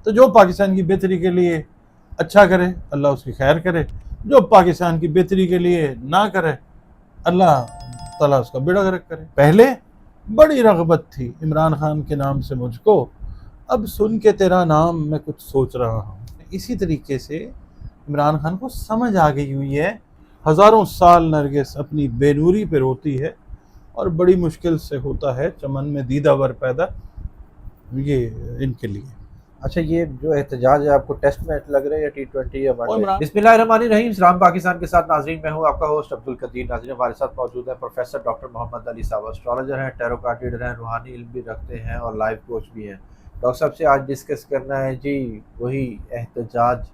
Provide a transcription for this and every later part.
तो जो पाकिस्तान की बेहतरी के लिए अच्छा करे अल्लाह उसकी खैर करे, जो पाकिस्तान की बेहतरी के लिए ना करे अल्लाह ताला उसका बेड़ा गर्क करे। पहले बड़ी रग़बत थी इमरान खान के नाम से मुझको, अब सुन के तेरा नाम मैं कुछ सोच रहा हूँ। इसी तरीके से इमरान खान को समझ आ गई हुई है, हज़ारों साल नरगिस अपनी बेनूरी पे रोती है और बड़ी मुश्किल से होता है चमन में दीदावर पैदा, ये इनके लिए। अच्छा, ये जो एहतजाज है आपको टेस्ट मैच लग रहा है या T20 या वनडे? इमरान बिस्मिल्लाहिर्रहमानिर्रहीम। सलाम पाकिस्तान के साथ नाजरीन, मैं हूँ आपका होस्ट अब्दुल कदीर। नाजरीन, हमारे साथ मौजूद है प्रोफेसर डॉक्टर मोहम्मद अली साहब। एस्ट्रोलॉजर हैं, टैरो कार्ड रीडर हैं, रूहानी इल्म भी रखते हैं और लाइफ कोच भी हैं। डॉक्टर साहब से आज डिस्कस करना है जी वही एहतजाज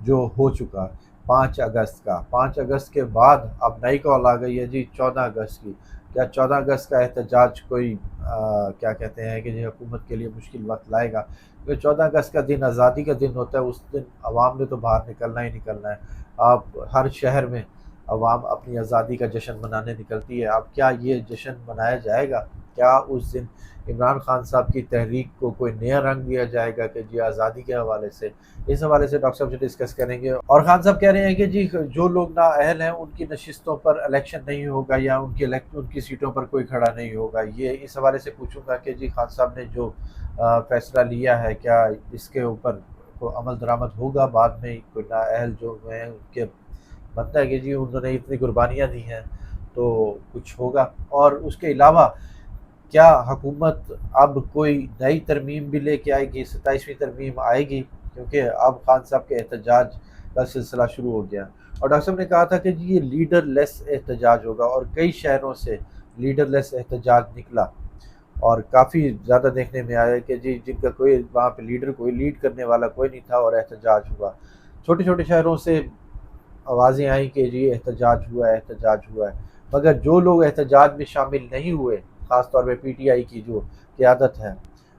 जो हो चुका 5 अगस्त का। 5 अगस्त के बाद अब नई कॉल आ गई है जी 14 अगस्त की। क्या 14 अगस्त का एहतजाज कोई क्या कहते हैं कि जी हुकूमत के लिए मुश्किल वक्त लाएगा? क्योंकि 14 अगस्त का दिन आज़ादी का दिन होता है, उस दिन अवाम ने तो बाहर निकलना ही निकलना है। आप हर शहर में अवाम अपनी आज़ादी का जश्न मनाने निकलती है। अब क्या ये जश्न मनाया जाएगा? क्या उस दिन इमरान खान साहब की तहरीक को कोई नया रंग दिया जाएगा कि जी आज़ादी के हवाले से? इस हवाले से डॉक्टर साहब से डिस्कस करेंगे। और खान साहब कह रहे हैं कि जी जो लोग नाअहल हैं उनकी नशिस्तों पर इलेक्शन नहीं होगा या उनकी सीटों पर कोई खड़ा नहीं होगा। ये इस हवाले से पूछूंगा कि जी खान साहब ने जो फैसला लिया है, क्या इसके ऊपर को अमल दरामद होगा? बाद में कोई नाअहल जो हैं उनके बनता है कि जी उन्होंने इतनी कुर्बानियाँ दी हैं तो कुछ होगा। और उसके अलावा क्या हुकूमत अब कोई नई तरमीम भी लेके आएगी? 27वीं तरमीम आएगी? क्योंकि अब खान साहब के एहतजाज का सिलसिला शुरू हो गया। और डॉक्टर साहब ने कहा था कि जी ये लीडर लेस एहतजाज होगा, और कई शहरों से लीडर लेस एहतजाज निकला और काफ़ी ज़्यादा देखने में आया कि जी जिनका कोई वहाँ पे लीडर, कोई लीड करने वाला कोई नहीं था और एहतजाज हुआ। छोटे छोटे शहरों से आवाज़ें आई कि जी एहतजाज हुआ है, एहतजाज हुआ है। मगर जो लोग एहतजाज में शामिल नहीं हुए, ख़ास तौर पे पीटीआई की जो क़यादत है,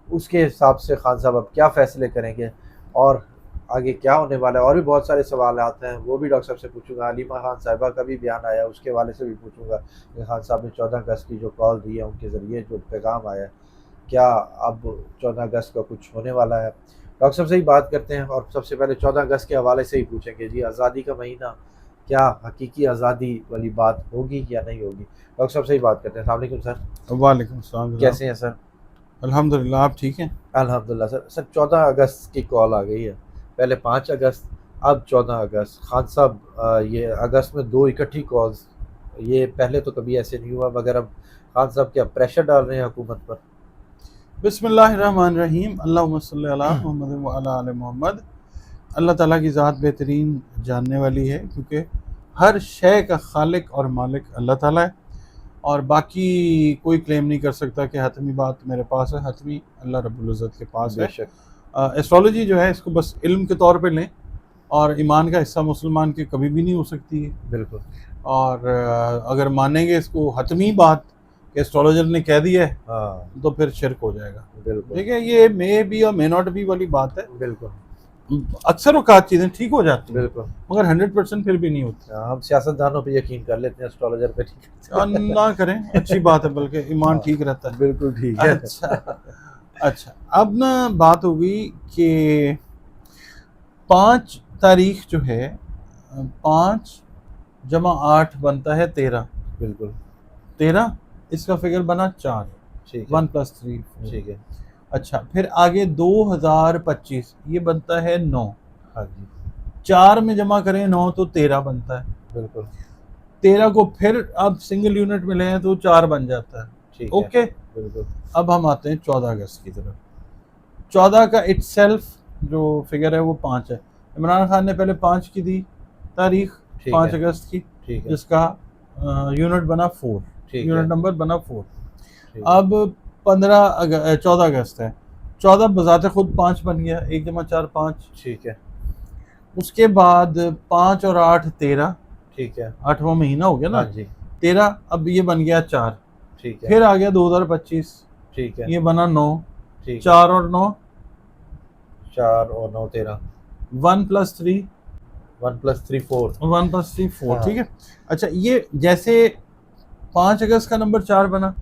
उसके हिसाब से खान साहब अब क्या फ़ैसले करेंगे और आगे क्या होने वाला है? और भी बहुत सारे सवाल आते हैं, वो भी डॉक्टर साहब से पूछूंगा। हलीमा खान साहिबा का भी बयान आया, उसके हवाले से भी पूछूंगा कि खान साहब ने 14 अगस्त की जो कॉल दी है उनके ज़रिए जो पैगाम आया, क्या अब 14 अगस्त का कुछ होने वाला है? डॉक्टर साहब से ही बात करते हैं और सबसे पहले 14 अगस्त के हवाले से ही पूछेंगे जी आज़ादी का महीना, क्या हकीकी आज़ादी वाली बात होगी या नहीं होगी? डॉक्टर साहब से ही बात करते हैं। अस्सलाम वालेकुम सर। वालेकुम सलाम। कैसे हैं सर? अल्हम्दुलिल्लाह, आप ठीक हैं? अल्हम्दुलिल्लाह सर। सर 14 अगस्त की कॉल आ गई है, पहले 5 अगस्त, अब 14 अगस्त। खान साहब ये अगस्त में दो इकट्ठी कॉल्स, ये पहले तो कभी ऐसे नहीं हुआ, मगर अब खान साहब क्या प्रेशर डाल रहे हैं हुकूमत पर? बिस्मिल्लाहिर्रहमानिर्रहीम, अल्लाहुम्मा सल्ली अला मुहम्मद व अला आले मोहम्मद। अल्लाह ताला की ज़ात बेहतरीन जानने वाली है, क्योंकि हर शय का खालिक और मालिक अल्लाह ताला है और बाकी कोई क्लेम नहीं कर सकता कि हतमी बात मेरे पास है। हतमी अल्लाह रब्बुल इज़्ज़त के पास है। बेशक। एस्ट्रोलॉजी जो है इसको बस इल्म के तौर पे लें और ईमान का हिस्सा मुसलमान के कभी भी नहीं हो सकती है। बिल्कुल। और अगर मानेंगे इसको हतमी बात कि एस्ट्रोलॉजर ने कह दिया है हाँ तो फिर शिरक हो जाएगा। बिल्कुल ठीक है, ये मे बी और मे नॉट बी वाली बात है। बिल्कुल अक्सर औकात चीज़ें ठीक हो जाती हैं बिल्कुल। मगर 100% फिर भी नहीं होती। हम सियासतदानों पे यकीन कर लेते हैं, एस्ट्रोलॉजर पे और नहीं। ना करें, अच्छी बात है, बल्कि ईमान हाँ, ठीक रहता है। बिल्कुल ठीक है। अच्छा अच्छा, अब ना बात होगी कि 5 तारीख जो है, 5 + 8 बनता है 13। बिल्कुल 13 इसका फिगर बना 4, ठीक है। 1 + 3 4। ठीक है। अच्छा, फिर आगे 2025 ये बनता है 9। हाँ जी 4 में जमा करें 9 तो 13 बनता है। बिल्कुल 13 को फिर अब सिंगल यूनिट में लें तो 4 बन जाता है। ठीक है। ओके, बिल्कुल अब हम आते हैं 14 अगस्त की तरफ। 14 का इटसेल्फ जो फिगर है वो 5 है। इमरान खान ने पहले 5 की दी तारीख, ठीक 5 है। अगस्त की, ठीक है। जिसका यूनिट बना 4, ठीक यूनिट है। नंबर बना 4। ठीक है। अब 14 अगस्त है। 14 बजाते खुद 5 बन गया, 1 × 4 5। ठीक है। उसके बाद 5 और 8 13, ठीक है। 8वां महीना हो गया ना। हाँ जी 13 अब ये बन गया 4। ठीक है। फिर आ गया 2025, ठीक है। ये बना 9। ठीक है। 4 और 9 4 और 9 13। 1 + 3 1 + 3 4। 1 + 3 4। हाँ। ठीक है। अच्छा, ये जैसे 5 अगस्त का नंबर 4 बना,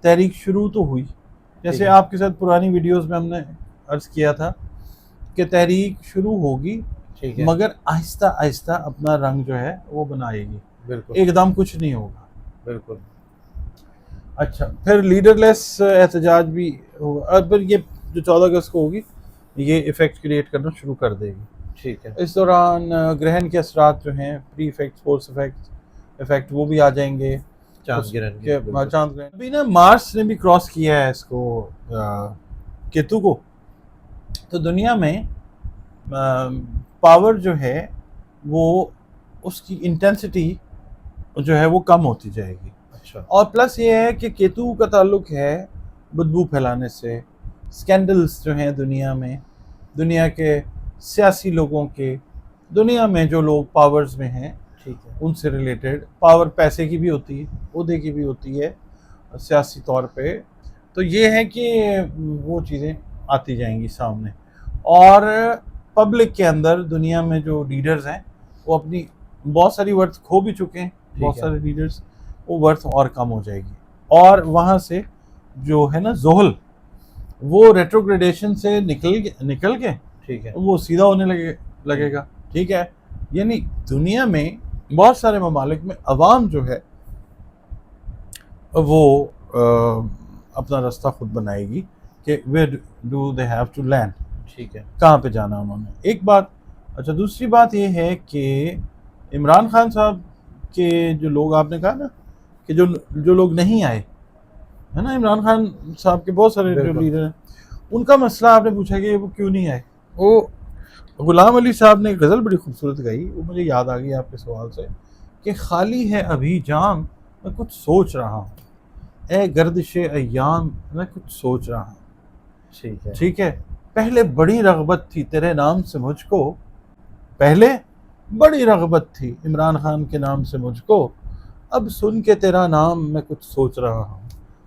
तारीख शुरू तो हुई, ठीक जैसे है। आपके साथ पुरानी वीडियोस में हमने अर्ज किया था कि तहरीक शुरू होगी, ठीक है। मगर आहिस्ता आहिस्ता अपना रंग जो है वो बनाएगी, बिल्कुल एकदम कुछ नहीं होगा। बिल्कुल। अच्छा, फिर लीडरलेस एहतजाज भी होगा। अब फिर ये जो 14 अगस्त को होगी, ये इफ़ेक्ट क्रिएट करना शुरू कर देगी। ठीक है। इस दौरान ग्रहण के असरात जो हैं, प्री इफेक्ट, पोस्ट इफेक्ट वो भी आ जाएंगे। चांद गिरहन के बिल्कुल। चांद ग्रहण अभी ना मार्स ने भी क्रॉस किया है इसको, केतु को। तो दुनिया में पावर जो है वो, उसकी इंटेंसिटी जो है वो कम होती जाएगी। अच्छा। और प्लस ये है कि केतु का ताल्लुक है बदबू फैलाने से, स्कैंडल्स जो हैं दुनिया में, दुनिया के सियासी लोगों के, दुनिया में जो लोग पावर्स में हैं ठीक है। उनसे रिलेटेड। पावर पैसे की भी होती है, ओहदे की भी होती है सियासी तौर पे। तो ये है कि वो चीज़ें आती जाएंगी सामने। और पब्लिक के अंदर दुनिया में जो लीडर्स हैं वो अपनी बहुत सारी वर्थ खो भी चुके हैं, बहुत है। सारे लीडर्स, वो वर्थ और कम हो जाएगी। और वहाँ से जो है ना जोहल, वो रेट्रोग्रेडेशन से निकल के ठीक है। वो सीधा होने लगेगा। ठीक है, यानी दुनिया में बहुत सारे ममालिक में अवाम जो है वो अपना रास्ता खुद बनाएगी कि where do they have to land, ठीक है। कहाँ पे जाना उन्होंने, एक बात। अच्छा, दूसरी बात ये है कि इमरान खान साहब के जो लोग, आपने कहा ना कि जो लोग नहीं आए, है ना, इमरान खान साहब के बहुत सारे जो लीडर हैं, उनका मसला आपने पूछा कि वो क्यों नहीं आए। वो गुलाम अली साहब ने एक गज़ल बड़ी खूबसूरत गाई, वो मुझे याद आ गई आपके सवाल से, कि खाली है अभी जाम मैं कुछ सोच रहा हूँ, ए गर्दिशे अय्याम मैं कुछ सोच रहा हूँ। ठीक है। ठीक है, पहले बड़ी रग़बत थी तेरे नाम से मुझको, पहले बड़ी रग़बत थी इमरान खान के नाम से मुझको, अब सुन के तेरा नाम मैं कुछ सोच रहा हूँ।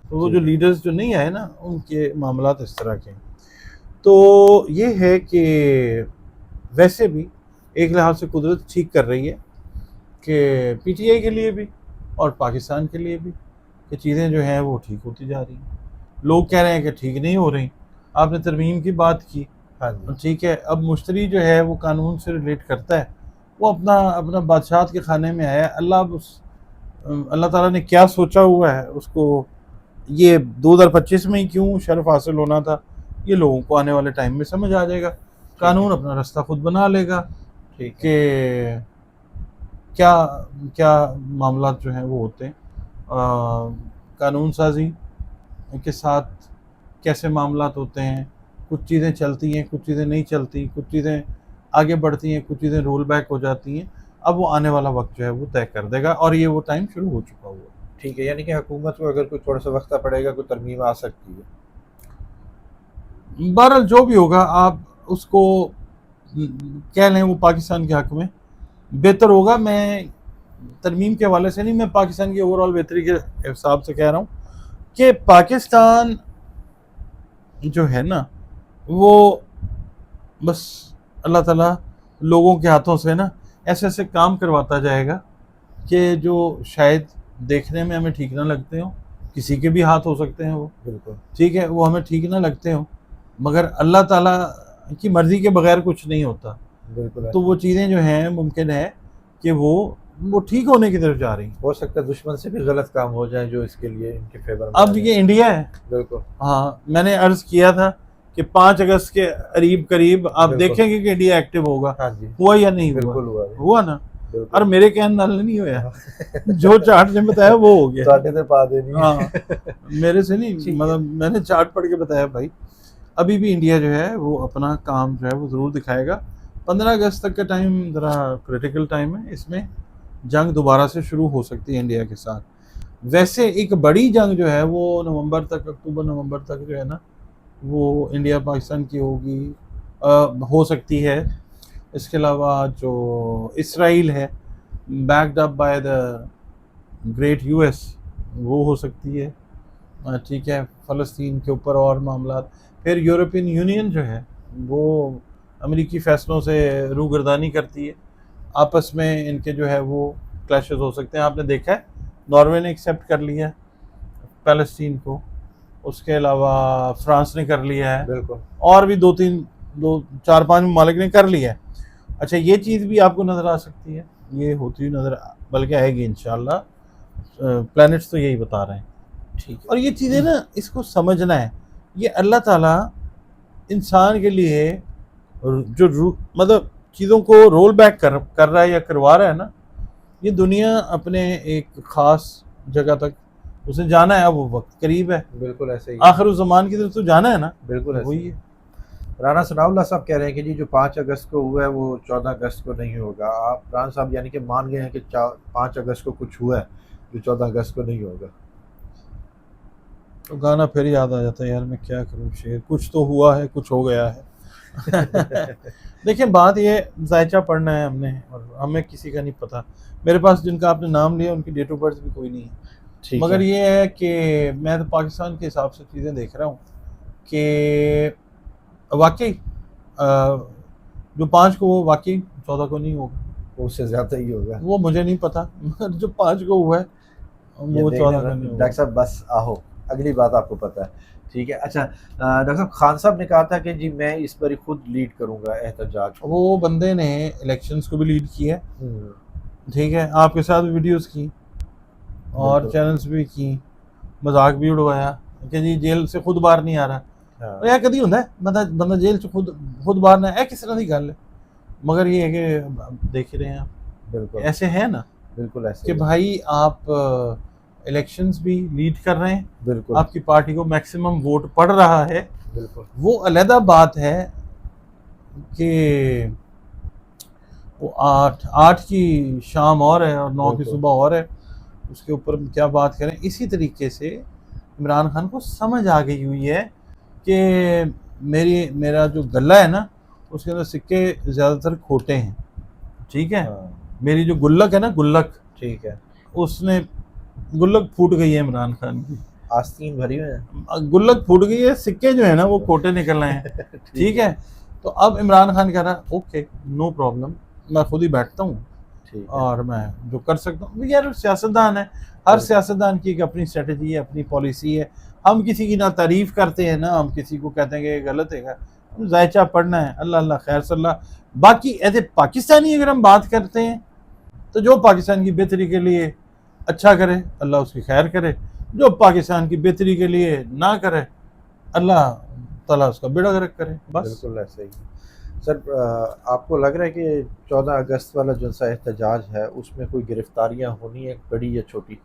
तो वो जो लीडर्स जो नहीं आए ना, उनके मामलात इस तरह के। तो ये है कि वैसे भी एक लिहाज से कुदरत ठीक कर रही है कि पीटीआई के लिए भी और पाकिस्तान के लिए भी, कि चीज़ें जो हैं वो ठीक होती जा रही हैं। लोग कह रहे हैं कि ठीक नहीं हो रही। आपने तरमीम की बात की, हाँ जी। ठीक है, अब मुश्तरी जो है वो कानून से रिलेट करता है, वो अपना अपना बादशाहत के खाने में आया। अल्लाह ताला ने क्या सोचा हुआ है उसको, ये 2025 में ही क्यों शर्फ हासिल होना था, ये लोगों को आने वाले टाइम में समझ आ जाएगा। कानून अपना रास्ता खुद बना लेगा ठीक है। कि क्या क्या मामला जो हैं वो होते हैं। कानून साजी के साथ कैसे मामलात होते हैं, कुछ चीज़ें चलती हैं, कुछ चीज़ें नहीं चलती, कुछ चीज़ें आगे बढ़ती हैं, कुछ चीज़ें रोल बैक हो जाती हैं। अब वो आने वाला वक्त जो है वो तय कर देगा, और ये वो टाइम शुरू हो चुका हुआ है। ठीक है, यानी कि हुकूमत को अगर कोई थोड़ा सा वक्त पड़ेगा, कोई तरमीम आ सकती है। बहरहाल जो भी होगा, आप उसको कह लें वो पाकिस्तान के हक में बेहतर होगा। मैं तरमीम के हवाले से नहीं, मैं पाकिस्तान की ओवरऑल बेहतरी के हिसाब से कह रहा हूँ कि पाकिस्तान जो है ना वो बस अल्लाह ताला लोगों के हाथों से ना ऐसे ऐसे काम करवाता जाएगा कि जो शायद देखने में हमें ठीक ना लगते हो, किसी के भी हाथ हो सकते हैं वो, बिल्कुल। ठीक है, वो हमें ठीक ना लगते हो, मगर अल्लाह ताला की मर्ज़ी के बगैर कुछ नहीं होता। बिल्कुल। तो वो चीज़ें जो हैं मुमकिन है कि वो ठीक होने की तरफ जा रही हैं। हो सकता है दुश्मन से भी गलत काम हो जाए जो इसके लिए इनके फेवर में अब ये इंडिया है। बिल्कुल। हाँ, मैंने अर्ज किया था कि 5 अगस्त के करीब आप बिल्कुल। देखेंगे कि इंडिया एक्टिव होगा। हाँ जी। हुआ या नहीं हुआ? बिल्कुल हुआ ना। बिल्कुल। और मेरे कहने नाल नहीं होया जो चार्ट ने बताया वो हो गया। साढ़े ते पा देनी है। हाँ, मेरे से नहीं, ठीक है। मतलब मैंने चार्ट पढ़ के बताया भाई। अभी भी इंडिया जो है वो अपना काम जो है वो ज़रूर दिखाएगा। 15 अगस्त तक का टाइम ज़रा क्रिटिकल टाइम है, इसमें जंग दोबारा से शुरू हो सकती है इंडिया के साथ। वैसे एक बड़ी जंग जो है वो नवंबर तक, अक्टूबर नवंबर तक जो है ना वो इंडिया पाकिस्तान की होगी, हो सकती है। इसके अलावा जो इसराइल है, backed up by the great US, वो हो सकती है। ठीक है, फ़लस्तीन के ऊपर और मामला। फिर यूरोपियन यूनियन जो है वो अमेरिकी फ़ैसलों से रूगर्दानी करती है, आपस में इनके जो है वो क्लैशेस हो सकते हैं। आपने देखा है नॉर्वे ने एक्सेप्ट कर लिया फ़लस्तीन को, उसके अलावा फ्रांस ने कर लिया है, बिल्कुल। और भी 2-3 दो 4-5 ममालिक ने कर लिया है। अच्छा, ये चीज़ भी आपको नज़र आ सकती है, ये होती हुई नज़र बल्कि आएगी इंशाल्लाह। प्लैनेट्स तो यही बता रहे हैं। ठीक है। और ये चीज़ें ना, इसको समझना है, ये अल्लाह ताला इंसान के लिए जो मतलब चीज़ों को रोल बैक कर रहा है या करवा रहा है ना, ये दुनिया अपने एक ख़ास जगह तक उसे जाना है, अब वो वक्त करीब है, बिल्कुल ऐसे ही आखिर उस ज़मान की तरफ तो जाना है ना, बिल्कुल तो ऐसे वही ही है। राना सनाउल्लाह साहब कह रहे हैं कि जी जो 5 अगस्त को हुआ है वो 14 अगस्त को नहीं होगा। आप राना साहब यानी कि मान गए हैं कि 5 अगस्त को कुछ हुआ है जो 14 अगस्त को नहीं होगा। तो गाना फिर याद आ जाता है, यार मैं क्या करूँ शेर, कुछ तो हुआ है, कुछ हो गया है। देखिए, बात ये जायचा पढ़ना है हमने, और हमें किसी का नहीं पता। मेरे पास जिनका आपने नाम लिया उनकी डेट ऑफ बर्थ भी कोई नहीं है, ठीक मगर है। ये है कि मैं तो पाकिस्तान के हिसाब से चीज़ें देख रहा हूँ कि वाकई जो 5 को वो वाकई 14 को नहीं होगा, उससे ज़्यादा ही होगा। वो मुझे नहीं पता, मगर जो 5 को हुआ है ये वो देख 14 लें का नहीं डॉक्टर होगा। साहब, बस आहो, अगली बात आपको पता है। ठीक है। अच्छा, डॉक्टर साहब खान साहब ने कहा था कि जी मैं इस बारी खुद लीड करूंगा एहतजाज को। वो बंदे ने इलेक्शंस को भी लीड किया है, हम्म, ठीक है, आपके साथ वीडियोस की और बिल्कुल। चैनल्स भी की, मजाक भी उड़वाया कि जी जेल से खुद बाहर नहीं आ रहा। हाँ, और यह कभी ਹੁੰਦਾ है बंदा बंदा जेल से खुद बाहर ना, किस तरह की गल है। मगर ये है कि अब देख ही रहे हैं आप, बिल्कुल ऐसे है ना बिल्कुल ऐसे कि ही है। भाई आप इलेक्शंस भी लीड कर रहे हैं, बिल्कुल आपकी पार्टी को मैक्सिमम वोट पड़ रहा है, बिल्कुल वो अलहदा बात है कि वो 8 की शाम और है और 9 की बिल्कुल सुबह और है, उसके ऊपर हम क्या बात करें। इसी तरीके से इमरान खान को समझ आ गई हुई है कि मेरा जो गला है ना, उसके अंदर सिक्के ज़्यादातर खोटे हैं, ठीक है। हाँ, मेरी जो गुल्लक है ना, गुल्लक, ठीक है। उसने गुल्लक फूट गई है इमरान खान की, आस्तीन भरी हुई है। गुल्लक फूट गई है, सिक्के जो है ना वो खोटे निकल रहे हैं, ठीक है। तो अब इमरान खान कह रहा है ओके नो प्रॉब्लम, मैं खुद ही बैठता हूँ ठीक है। और मैं जो कर सकता हूँ। यार सियासतदान है, हर बिल्कुल। सियासतदान की एक अपनी स्ट्रेटजी है, अपनी पॉलिसी है। हम किसी की ना तारीफ करते हैं ना हम किसी को कहते हैं कि ये गलत है, जायचा पढ़ना है, अल्लाह अल्लाह खैर सल्ला। बाकी ऐसे पाकिस्तानी अगर हम बात करते हैं तो जो पाकिस्तान की बेहतरी के लिए अच्छा करे अल्लाह उसकी खैर करे, जो पाकिस्तान की बेहतरी के लिए ना करे अल्लाह ताला उसका बेड़ा गर्क करे, बस। बिल्कुल ऐसे ही। सर, आपको लग रहा है कि 14 अगस्त वाला जो सा एहतजाज है उसमें कोई गिरफ्तारियां होनी है, बड़ी या छोटी?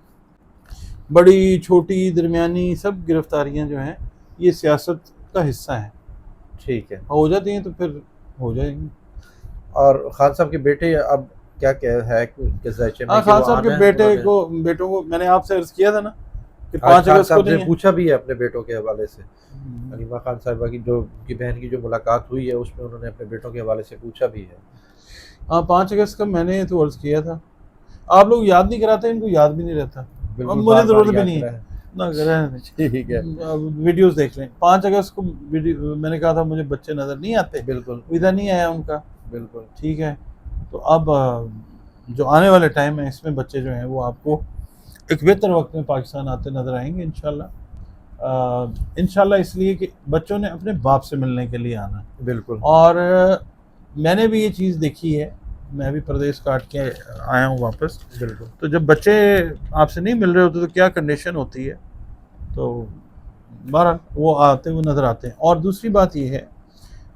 बड़ी छोटी दरमियानी सब गिरफ्तारियां जो हैं ये सियासत का हिस्सा है, ठीक है। हो जाती हैं तो फिर हो जाएंगी। और खान साहब के बेटे अब क्या कह है कि उनके ज़ायचे में हाँ, कि खान वो साहब आना के है बेटे उन्होंने? को बेटों को मैंने आपसे अर्ज किया था ना कि आज 5 खान अगस्त को साहब नहीं से है। पूछा भी है अपने बेटों के हवाले से। अलीमा खान साहिबा की जो उनकी बहन की जो मुलाकात हुई है उसमें उन्होंने अपने बेटों के हवाले से पूछा भी है। हाँ, 5 अगस्त का मैंने तो अर्ज किया था, आप लोग याद नहीं कराते, इनको याद भी नहीं रहता, अब बिल्कुल, मुझे बार बार ज़रूरत भी याद नहीं है करा ना रहने है। ठीक है। दें। वीडियोस देख लें, 5 अगस्त को मैंने कहा था मुझे बच्चे नज़र नहीं आते, बिल्कुल विदा नहीं आया उनका, बिल्कुल। ठीक है। तो अब जो आने वाले टाइम है इसमें बच्चे जो हैं वो आपको एक बेहतर वक्त में पाकिस्तान आते नज़र आएंगे इंशाल्लाह। इंशाल्लाह इसलिए कि बच्चों ने अपने बाप से मिलने के लिए आना है। बिल्कुल और मैंने भी ये चीज़ देखी है, मैं भी प्रदेश काट के आया हूँ वापस, बिल्कुल। तो जब बच्चे आपसे नहीं मिल रहे होते तो क्या कंडीशन होती है, तो बहरहाल वो आते हुए नज़र आते हैं। और दूसरी बात ये है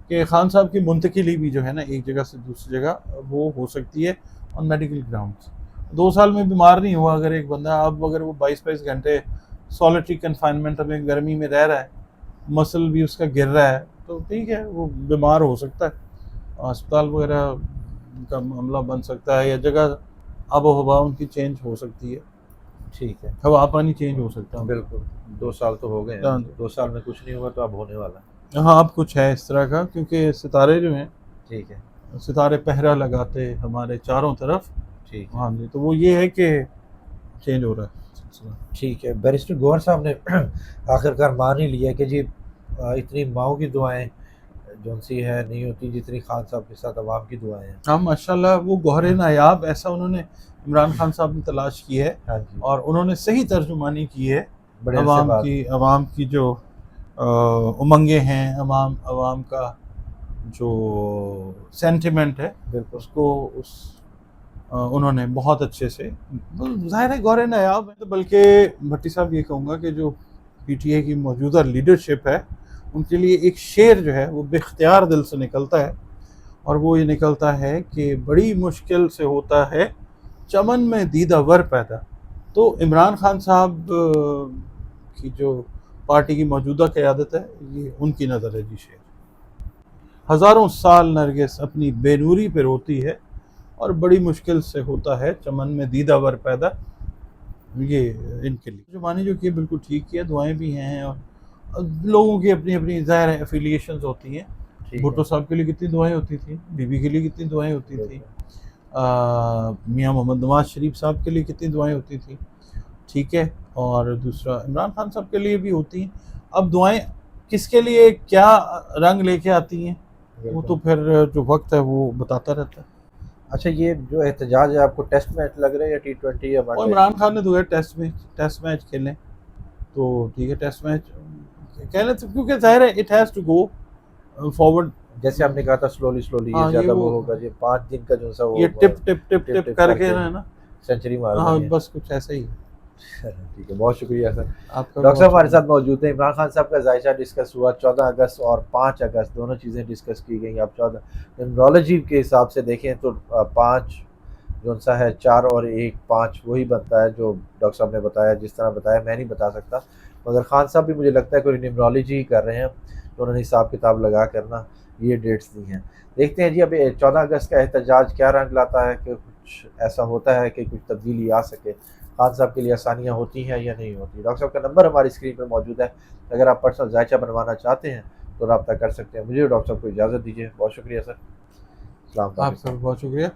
कि खान साहब की मुंतकिली भी जो है ना एक जगह से दूसरी जगह वो हो सकती है ऑन मेडिकल ग्राउंड्स। 2 साल में बीमार नहीं हुआ अगर एक बंदा, अब अगर वो 22-22 घंटे सॉलिटरी कन्फाइनमेंट में गर्मी में रह रहा है, मसल भी उसका गिर रहा है, तो ठीक है वो बीमार हो सकता है, अस्पताल वगैरह का मामला बन सकता है, या जगह आबो हवा उनकी चेंज हो सकती है, ठीक है। हवा पानी चेंज हो सकता है। बिल्कुल 2 साल तो हो गए हैं, हाँ 2 साल में कुछ नहीं हुआ तो अब होने वाला है। हाँ, अब कुछ है इस तरह का, क्योंकि सितारे जो हैं, ठीक है। सितारे पहरा लगाते हमारे चारों तरफ। ठीक है। हाँ जी, तो वो ये है कि चेंज हो रहा है सिलसिला। ठीक है। बैरिस्टर गौहर साहब ने आखिरकार मान ही लिया कि जी इतनी माओ की दुआएं जो सी है नहीं होती जितनी खान साहब के साथ अवाम की दुआएं हैं। हाँ माशाल्लाह, वो गौहर नायाब ऐसा उन्होंने इमरान खान साहब ने तलाश की है, हाँ जी, और उन्होंने सही तर्जुमानी की है बड़े अरसे बाद। अवाम की जो उमंगें हैं, अवाम का जो सेंटिमेंट है बिल्कुल। उसको उन्होंने बहुत अच्छे से, जाहिर है गौर नायाब है, तो बल्कि भट्टी साहब ये कहूँगा कि जो पीटीए की मौजूदा लीडरशिप है उनके लिए एक शेर जो है वो बेख्तियार दिल से निकलता है, और वो ये निकलता है कि बड़ी मुश्किल से होता है चमन में दीदा वर पैदा। तो इमरान खान साहब की जो पार्टी की मौजूदा क़यादत है ये उनकी नज़र है जी शेर। हज़ारों साल नरगिस अपनी बेनूरी पे रोती है और बड़ी मुश्किल से होता है चमन में दीदा वर पैदा। ये इनके लिए जो मानी जो किया बिल्कुल ठीक किया, दुआएं भी हैं, और लोगों की अपनी अपनी ज़ाहिर है एफिलिएशंस होती हैं। ठीक भुट्टो है। साहब के लिए कितनी दुआएं होती थी, बीबी के लिए कितनी दुआएं होती थी, बिल्कुल। मियाँ मोहम्मद नवाज शरीफ साहब के लिए कितनी दुआएं होती थी, ठीक है, और दूसरा इमरान खान साहब के लिए भी होती हैं। अब दुआएं किसके लिए क्या रंग लेके आती हैं वो तो बिल्कुल। फिर जो वक्त है वो बताता रहता है। अच्छा, ये जो एहतजाज है आपको टेस्ट मैच लग रहा है या T20 या और वनडे? इमरान खान ने तो है टेस्ट मैच खेलें तो ठीक है, टेस्ट मैच कहने तो, क्योंकि जाहिर है it has to go forward. जैसे आपने कहा था स्लोली स्लोली, ये हाँ, ये ज़्यादा वो वो होगा, ये 5 दिन का जो सा वो ये tip tip tip tip tip tip करके करके ना सेंचुरी मार हाँ, देनी है। बस कुछ ऐसा ही है। ठीक है, बहुत शुक्रिया सर। आपका डॉक्टर साहब हमारे बहुत साथ मौजूद हैं। इमरान खान साहब का जायजा डिस्कस हुआ 14 अगस्त और 5 अगस्त, दोनों चीज़ें डिस्कस की गई। अब 14 न्यूमरोलॉजी के हिसाब से देखें तो 5 जो सा है 4 और 1 5 वही बनता है जो डॉक्टर साहब ने बताया, जिस तरह बताया मैं नहीं बता सकता, मगर खान साहब भी मुझे लगता है कोई न्यूमरोलॉजी ही कर रहे हैं, तो उन्होंने हिसाब किताब लगा कर ना ये डेट्स दी हैं। देखते हैं जी अब 14 अगस्त का एहतजाज क्या रंग लाता है, कि कुछ ऐसा होता है कि कुछ तब्दीली आ सके, खान साहब के लिए आसानियाँ होती हैं या नहीं होती। डॉक्टर साहब का नंबर हमारी स्क्रीन पर मौजूद है, अगर आप पर्सनल जायचा बनवाना चाहते हैं तो रब्ता कर सकते हैं। मुझे डॉक्टर साहब को इजाज़त दीजिए, बहुत शुक्रिया सर। अस्सलाम वालेकुम। आपका बहुत शुक्रिया।